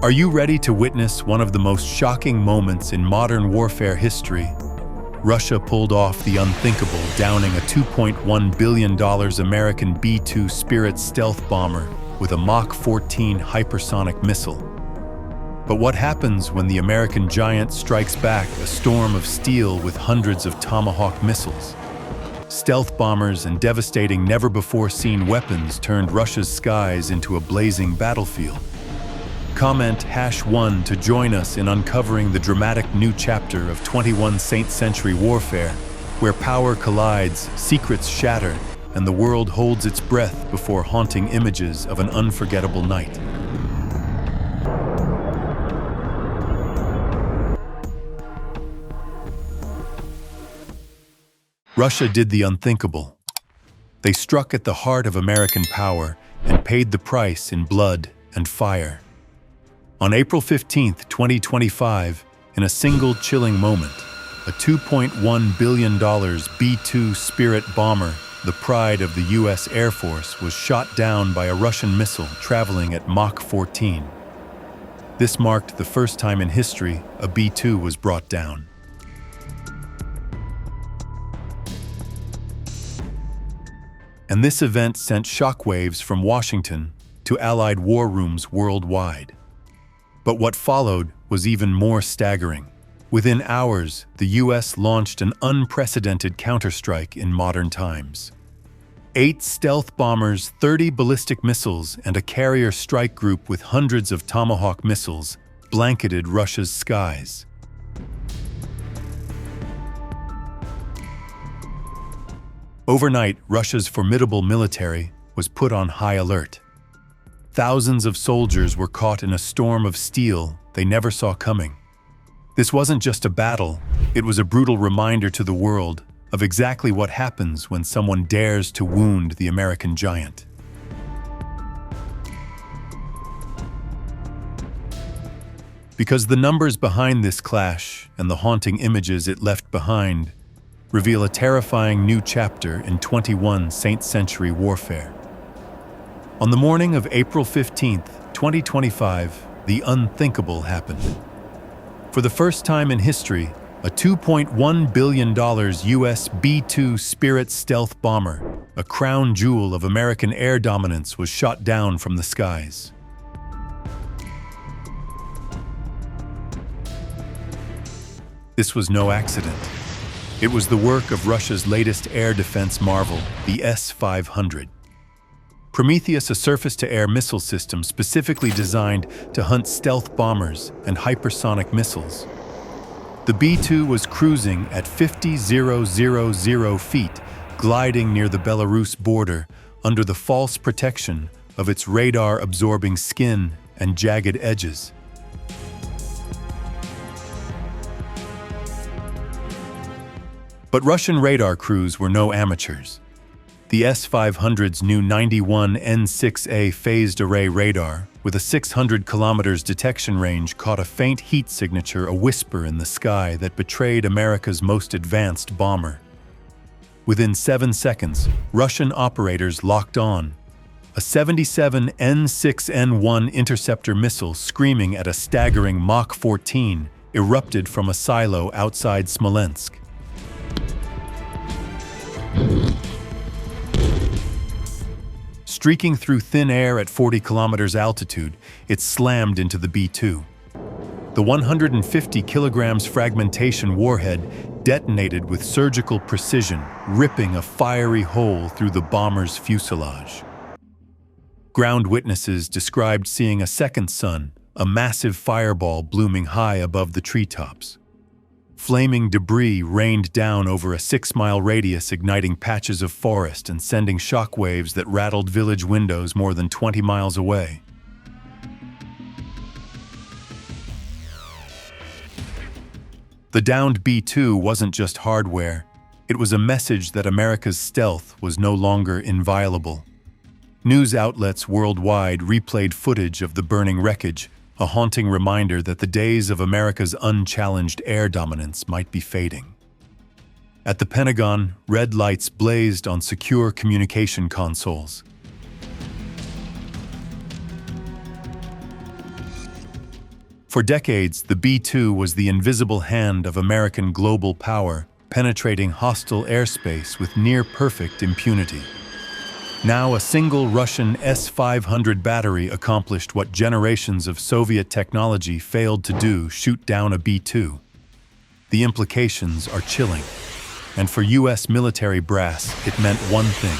Are you ready to witness one of the most shocking moments in modern warfare history? Russia pulled off the unthinkable, downing a $2.1 billion American B-2 Spirit stealth bomber with a Mach 14 hypersonic missile. But what happens when the American giant strikes back a storm of steel with hundreds of Tomahawk missiles? Stealth bombers and devastating never-before-seen weapons turned Russia's skies into a blazing battlefield. Comment #1 to join us in uncovering the dramatic new chapter of 21st century warfare, where power collides, secrets shatter, and the world holds its breath before haunting images of an unforgettable night. Russia did the unthinkable. They struck at the heart of American power and paid the price in blood and fire. On April 15, 2025, in a single chilling moment, a $2.1 billion B-2 Spirit bomber, the pride of the U.S. Air Force, was shot down by a Russian missile traveling at Mach 14. This marked the first time in history a B-2 was brought down. And this event sent shockwaves from Washington to Allied war rooms worldwide. But what followed was even more staggering. Within hours, the U.S. launched an unprecedented counterstrike in modern times. 8 stealth bombers, 30 ballistic missiles, and a carrier strike group with hundreds of Tomahawk missiles blanketed Russia's skies. Overnight, Russia's formidable military was put on high alert. Thousands of soldiers were caught in a storm of steel they never saw coming. This wasn't just a battle, it was a brutal reminder to the world of exactly what happens when someone dares to wound the American giant. Because the numbers behind this clash and the haunting images it left behind reveal a terrifying new chapter in 21st century warfare. On the morning of April 15, 2025, the unthinkable happened. For the first time in history, a $2.1 billion US B-2 Spirit stealth bomber, a crown jewel of American air dominance, was shot down from the skies. This was no accident. It was the work of Russia's latest air defense marvel, the S-500. Prometheus, a surface-to-air missile system specifically designed to hunt stealth bombers and hypersonic missiles. The B-2 was cruising at 50,000 feet, gliding near the Belarus border under the false protection of its radar-absorbing skin and jagged edges. But Russian radar crews were no amateurs. The S-500's new 91 N6A phased array radar, with a 600 kilometers detection range, caught a faint heat signature, a whisper in the sky that betrayed America's most advanced bomber. Within 7 seconds, Russian operators locked on. A 77 N6N1 interceptor missile, screaming at a staggering Mach 14, erupted from a silo outside Smolensk. Streaking through thin air at 40 kilometers altitude, it slammed into the B-2. The 150 kilograms fragmentation warhead detonated with surgical precision, ripping a fiery hole through the bomber's fuselage. Ground witnesses described seeing a second sun, a massive fireball blooming high above the treetops. Flaming debris rained down over a 6-mile radius, igniting patches of forest and sending shockwaves that rattled village windows more than 20 miles away. The downed B-2 wasn't just hardware, it was a message that America's stealth was no longer inviolable. News outlets worldwide replayed footage of the burning wreckage, a haunting reminder that the days of America's unchallenged air dominance might be fading. At the Pentagon, red lights blazed on secure communication consoles. For decades, the B-2 was the invisible hand of American global power, penetrating hostile airspace with near-perfect impunity. Now, a single Russian S-500 battery accomplished what generations of Soviet technology failed to do: shoot down a B-2. The implications are chilling, and for U.S. military brass, it meant one thing: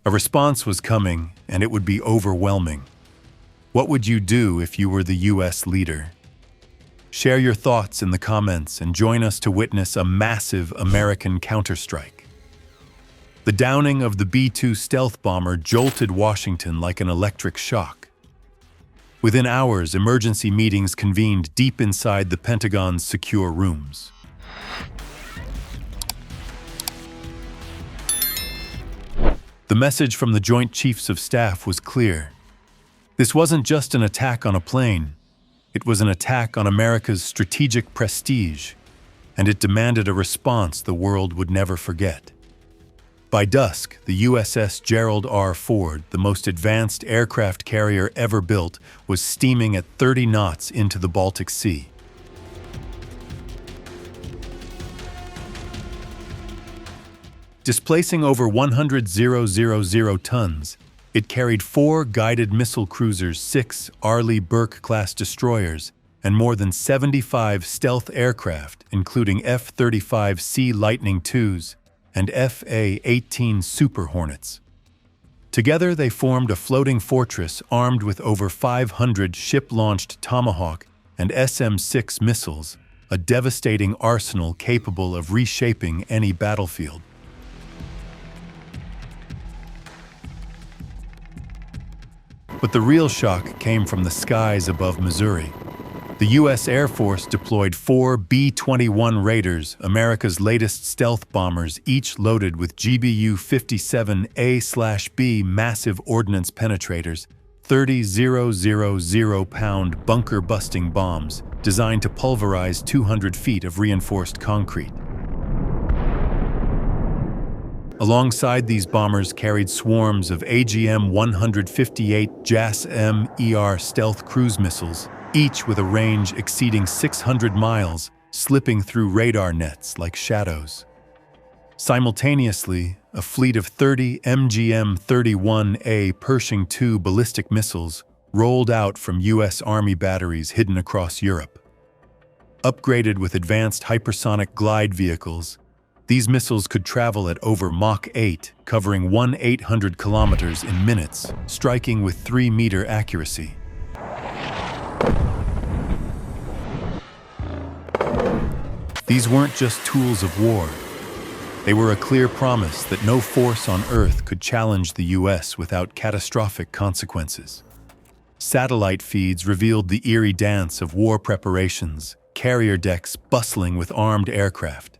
a response was coming, and it would be overwhelming. What would you do if you were the U.S. leader? Share your thoughts in the comments and join us to witness a massive American counterstrike. The downing of the B-2 stealth bomber jolted Washington like an electric shock. Within hours, emergency meetings convened deep inside the Pentagon's secure rooms. The message from the Joint Chiefs of Staff was clear. This wasn't just an attack on a plane. It was an attack on America's strategic prestige, and it demanded a response the world would never forget. By dusk, the USS Gerald R. Ford, the most advanced aircraft carrier ever built, was steaming at 30 knots into the Baltic Sea. Displacing over 100,000 tons, it carried 4 guided missile cruisers, 6 Arleigh Burke-class destroyers, and more than 75 stealth aircraft, including F-35C Lightning IIs and F/A-18 Super Hornets. Together, they formed a floating fortress armed with over 500 ship-launched Tomahawk and SM-6 missiles, a devastating arsenal capable of reshaping any battlefield. But the real shock came from the skies above Missouri. The U.S. Air Force deployed 4 B-21 Raiders, America's latest stealth bombers, each loaded with GBU-57A/B massive ordnance penetrators, 30,000-pound bunker-busting bombs designed to pulverize 200 feet of reinforced concrete. Alongside these bombers carried swarms of AGM-158 JASSM-ER stealth cruise missiles, each with a range exceeding 600 miles, slipping through radar nets like shadows. Simultaneously, a fleet of 30 MGM-31A Pershing II ballistic missiles rolled out from U.S. Army batteries hidden across Europe. Upgraded with advanced hypersonic glide vehicles, these missiles could travel at over Mach 8, covering 1,800 kilometers in minutes, striking with 3-meter accuracy. These weren't just tools of war. They were a clear promise that no force on Earth could challenge the U.S. without catastrophic consequences. Satellite feeds revealed the eerie dance of war preparations, carrier decks bustling with armed aircraft.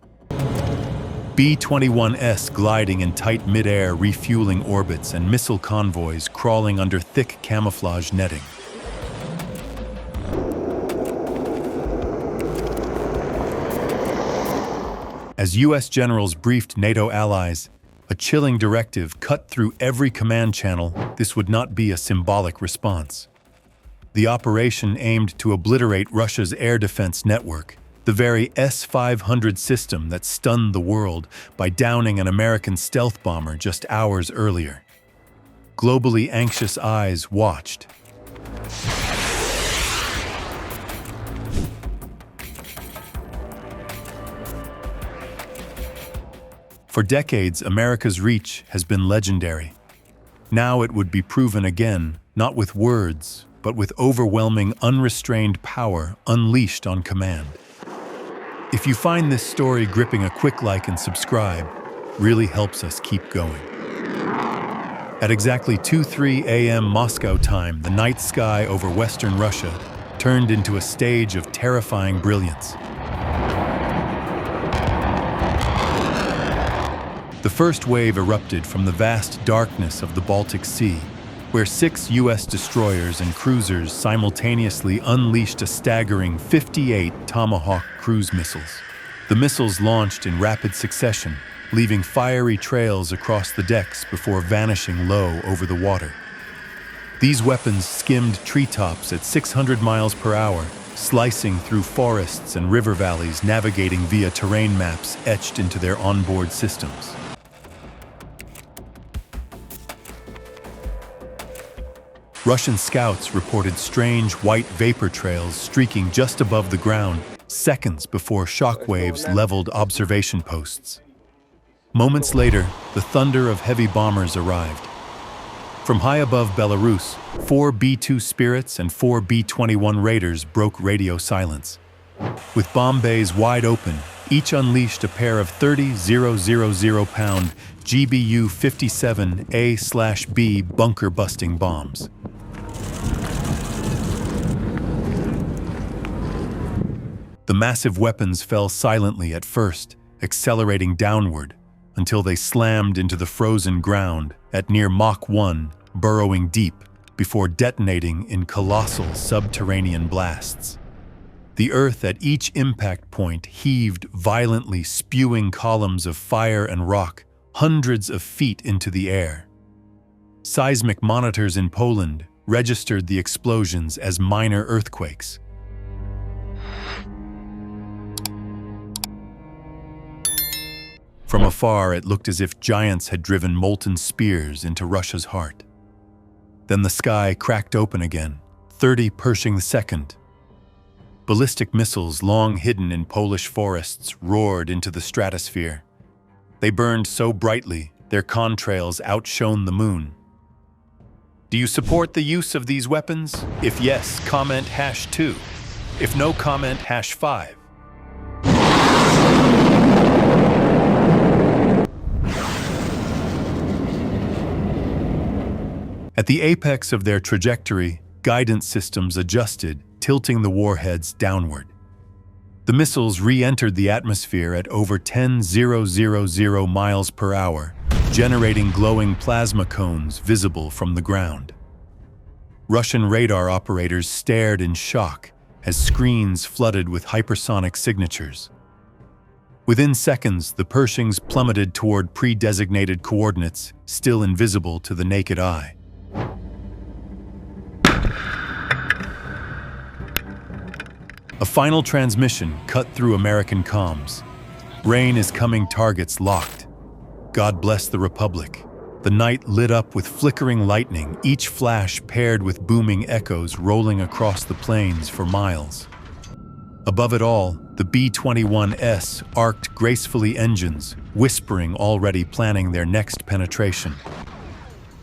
B-21s gliding in tight mid-air refueling orbits, and missile convoys crawling under thick camouflage netting. As U.S. generals briefed NATO allies, a chilling directive cut through every command channel: this would not be a symbolic response. The operation aimed to obliterate Russia's air defense network, the very S-500 system that stunned the world by downing an American stealth bomber just hours earlier. Globally anxious eyes watched. For decades, America's reach has been legendary. Now it would be proven again, not with words, but with overwhelming, unrestrained power unleashed on command. If you find this story gripping, a quick like and subscribe really helps us keep going. At exactly 2:03 a.m. Moscow time, the night sky over western Russia turned into a stage of terrifying brilliance. The first wave erupted from the vast darkness of the Baltic Sea, where 6 U.S. destroyers and cruisers simultaneously unleashed a staggering 58 Tomahawk cruise missiles. The missiles launched in rapid succession, leaving fiery trails across the decks before vanishing low over the water. These weapons skimmed treetops at 600 miles per hour, slicing through forests and river valleys, navigating via terrain maps etched into their onboard systems. Russian scouts reported strange white vapor trails streaking just above the ground, seconds before shockwaves leveled observation posts. Moments later, the thunder of heavy bombers arrived. From high above Belarus, 4 B-2 Spirits and 4 B-21 Raiders broke radio silence. With bomb bays wide open, each unleashed a pair of 30,000-pound GBU-57A/B bunker-busting bombs. The massive weapons fell silently at first, accelerating downward, until they slammed into the frozen ground at near Mach 1, burrowing deep before detonating in colossal subterranean blasts. The earth at each impact point heaved violently, spewing columns of fire and rock hundreds of feet into the air. Seismic monitors in Poland registered the explosions as minor earthquakes. From afar, it looked as if giants had driven molten spears into Russia's heart. Then the sky cracked open again, 30 Pershing II. Ballistic missiles long hidden in Polish forests roared into the stratosphere. They burned so brightly, their contrails outshone the moon. Do you support the use of these weapons? If yes, comment #2. If no, comment #5. At the apex of their trajectory, guidance systems adjusted, tilting the warheads downward. The missiles re-entered the atmosphere at over 10,000 miles per hour, generating glowing plasma cones visible from the ground. Russian radar operators stared in shock as screens flooded with hypersonic signatures. Within seconds, the Pershings plummeted toward pre-designated coordinates, still invisible to the naked eye. A final transmission cut through American comms. Rain is coming, targets locked. God bless the Republic. The night lit up with flickering lightning, each flash paired with booming echoes rolling across the plains for miles. Above it all, the B-21s arced gracefully engines, whispering, already planning their next penetration.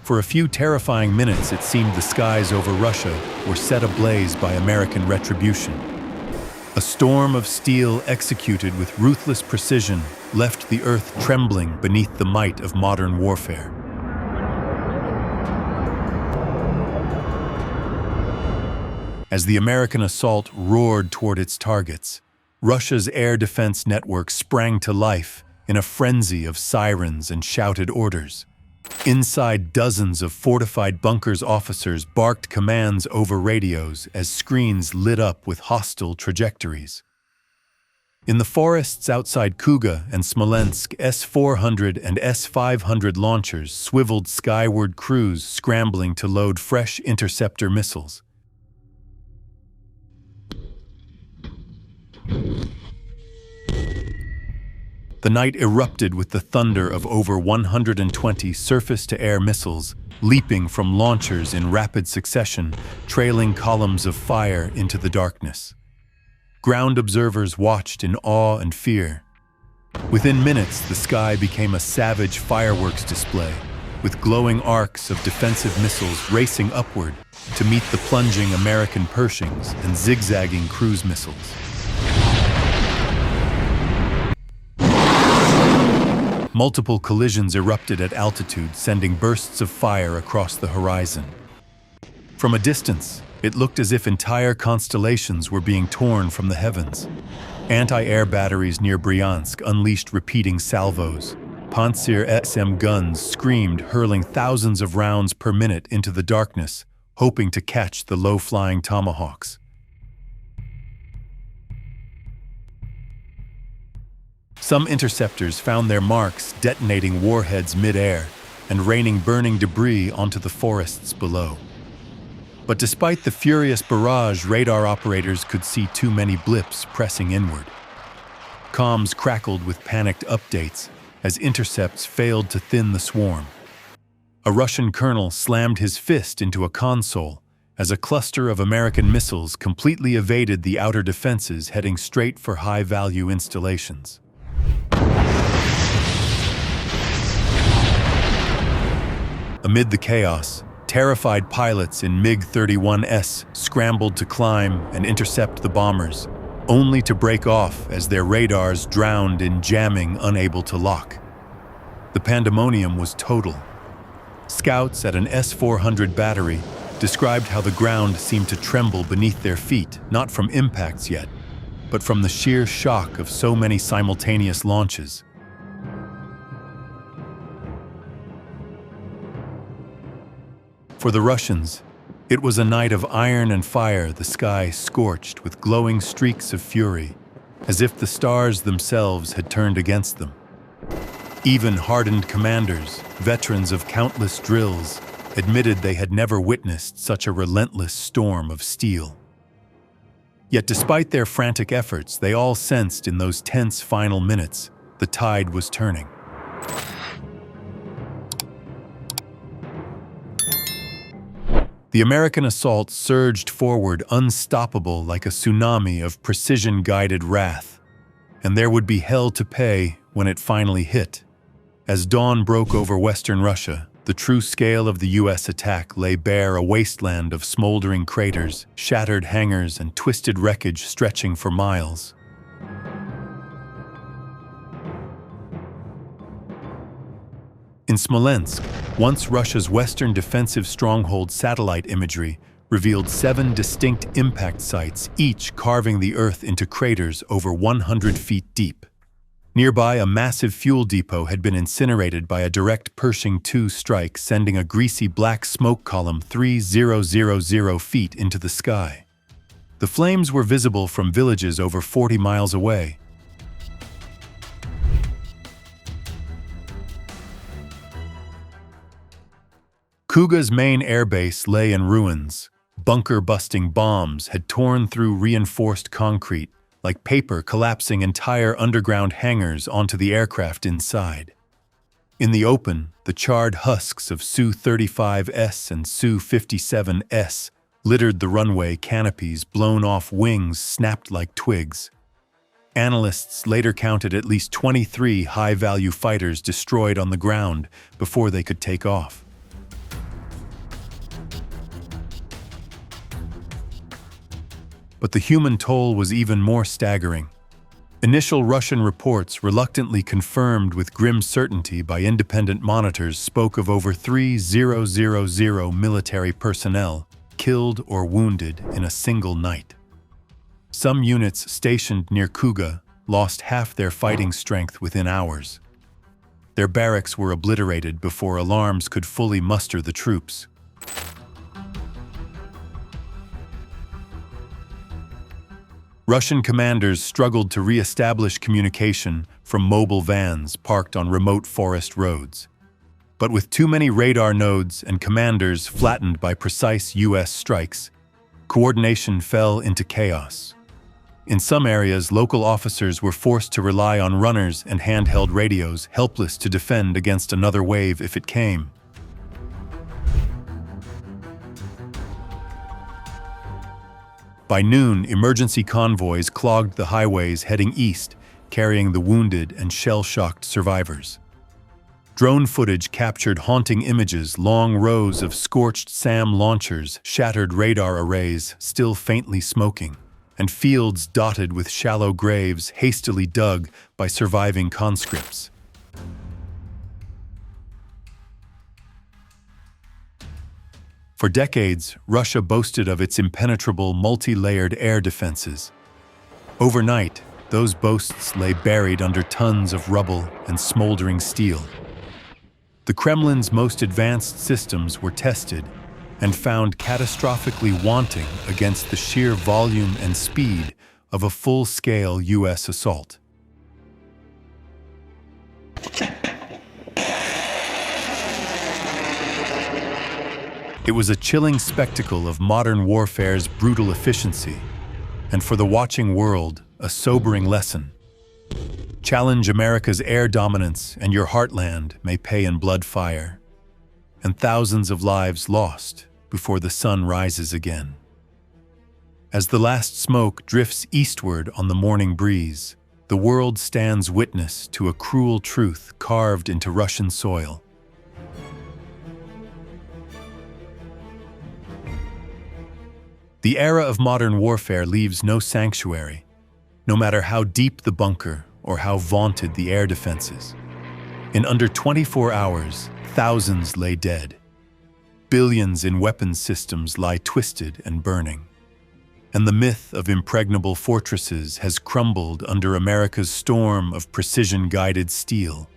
For a few terrifying minutes, it seemed the skies over Russia were set ablaze by American retribution. A storm of steel executed with ruthless precision left the earth trembling beneath the might of modern warfare. As the American assault roared toward its targets, Russia's air defense network sprang to life in a frenzy of sirens and shouted orders. Inside dozens of fortified bunkers, officers barked commands over radios as screens lit up with hostile trajectories. In the forests outside Kuga and Smolensk, S-400 and S-500 launchers swiveled skyward, crews scrambling to load fresh interceptor missiles. The night erupted with the thunder of over 120 surface-to-air missiles leaping from launchers in rapid succession, trailing columns of fire into the darkness. Ground observers watched in awe and fear. Within minutes, the sky became a savage fireworks display, with glowing arcs of defensive missiles racing upward to meet the plunging American Pershings and zigzagging cruise missiles. Multiple collisions erupted at altitude, sending bursts of fire across the horizon. From a distance, it looked as if entire constellations were being torn from the heavens. Anti-air batteries near Bryansk unleashed repeating salvos. Pantsir SM guns screamed, hurling thousands of rounds per minute into the darkness, hoping to catch the low-flying Tomahawks. Some interceptors found their marks detonating warheads mid-air and raining burning debris onto the forests below. But despite the furious barrage, radar operators could see too many blips pressing inward. Comms crackled with panicked updates as intercepts failed to thin the swarm. A Russian colonel slammed his fist into a console as a cluster of American missiles completely evaded the outer defenses, heading straight for high-value installations. Amid the chaos, terrified pilots in MiG-31S scrambled to climb and intercept the bombers, only to break off as their radars drowned in jamming, unable to lock. The pandemonium was total. Scouts at an S-400 battery described how the ground seemed to tremble beneath their feet, not from impacts yet, but from the sheer shock of so many simultaneous launches. For the Russians, it was a night of iron and fire, the sky scorched with glowing streaks of fury, as if the stars themselves had turned against them. Even hardened commanders, veterans of countless drills, admitted they had never witnessed such a relentless storm of steel. Yet despite their frantic efforts, they all sensed in those tense final minutes the tide was turning. The American assault surged forward, unstoppable like a tsunami of precision-guided wrath, and there would be hell to pay when it finally hit. As dawn broke over western Russia, the true scale of the U.S. attack lay bare, a wasteland of smoldering craters, shattered hangars, and twisted wreckage stretching for miles. In Smolensk, once Russia's western defensive stronghold, satellite imagery revealed 7 distinct impact sites, each carving the earth into craters over 100 feet deep. Nearby, a massive fuel depot had been incinerated by a direct Pershing II strike, sending a greasy black smoke column 3,000 feet into the sky. The flames were visible from villages over 40 miles away. Kuga's main airbase lay in ruins. Bunker-busting bombs had torn through reinforced concrete, like paper collapsing entire underground hangars onto the aircraft inside. In the open, the charred husks of Su-35S and Su-57S littered the runway canopies, blown off wings snapped like twigs. Analysts later counted at least 23 high-value fighters destroyed on the ground before they could take off. But the human toll was even more staggering. Initial Russian reports, reluctantly confirmed with grim certainty by independent monitors, spoke of over 3,000 military personnel killed or wounded in a single night. Some units stationed near Kuga lost half their fighting strength within hours. Their barracks were obliterated before alarms could fully muster the troops. Russian commanders struggled to re-establish communication from mobile vans parked on remote forest roads. But with too many radar nodes and commanders flattened by precise U.S. strikes, coordination fell into chaos. In some areas, local officers were forced to rely on runners and handheld radios, helpless to defend against another wave if it came. By noon, emergency convoys clogged the highways heading east, carrying the wounded and shell-shocked survivors. Drone footage captured haunting images: long rows of scorched SAM launchers, shattered radar arrays still faintly smoking, and fields dotted with shallow graves hastily dug by surviving conscripts. For decades, Russia boasted of its impenetrable, multi-layered air defenses. Overnight, those boasts lay buried under tons of rubble and smoldering steel. The Kremlin's most advanced systems were tested and found catastrophically wanting against the sheer volume and speed of a full-scale U.S. assault. It was a chilling spectacle of modern warfare's brutal efficiency, and for the watching world, a sobering lesson. Challenge America's air dominance, and your heartland may pay in blood fire, and thousands of lives lost before the sun rises again. As the last smoke drifts eastward on the morning breeze, the world stands witness to a cruel truth carved into Russian soil. The era of modern warfare leaves no sanctuary, no matter how deep the bunker or how vaunted the air defenses. In under 24 hours, thousands lay dead. Billions in weapons systems lie twisted and burning. And the myth of impregnable fortresses has crumbled under America's storm of precision-guided steel.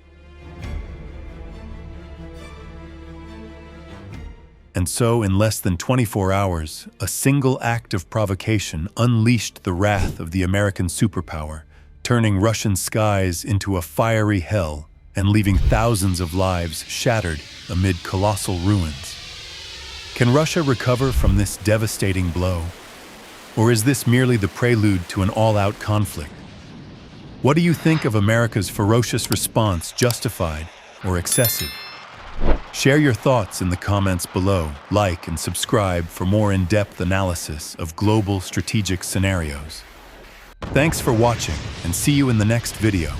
And so, in less than 24 hours, a single act of provocation unleashed the wrath of the American superpower, turning Russian skies into a fiery hell and leaving thousands of lives shattered amid colossal ruins. Can Russia recover from this devastating blow? Or is this merely the prelude to an all-out conflict? What do you think of America's ferocious response, justified or excessive? Share your thoughts in the comments below, like and subscribe for more in-depth analysis of global strategic scenarios. Thanks for watching, and see you in the next video.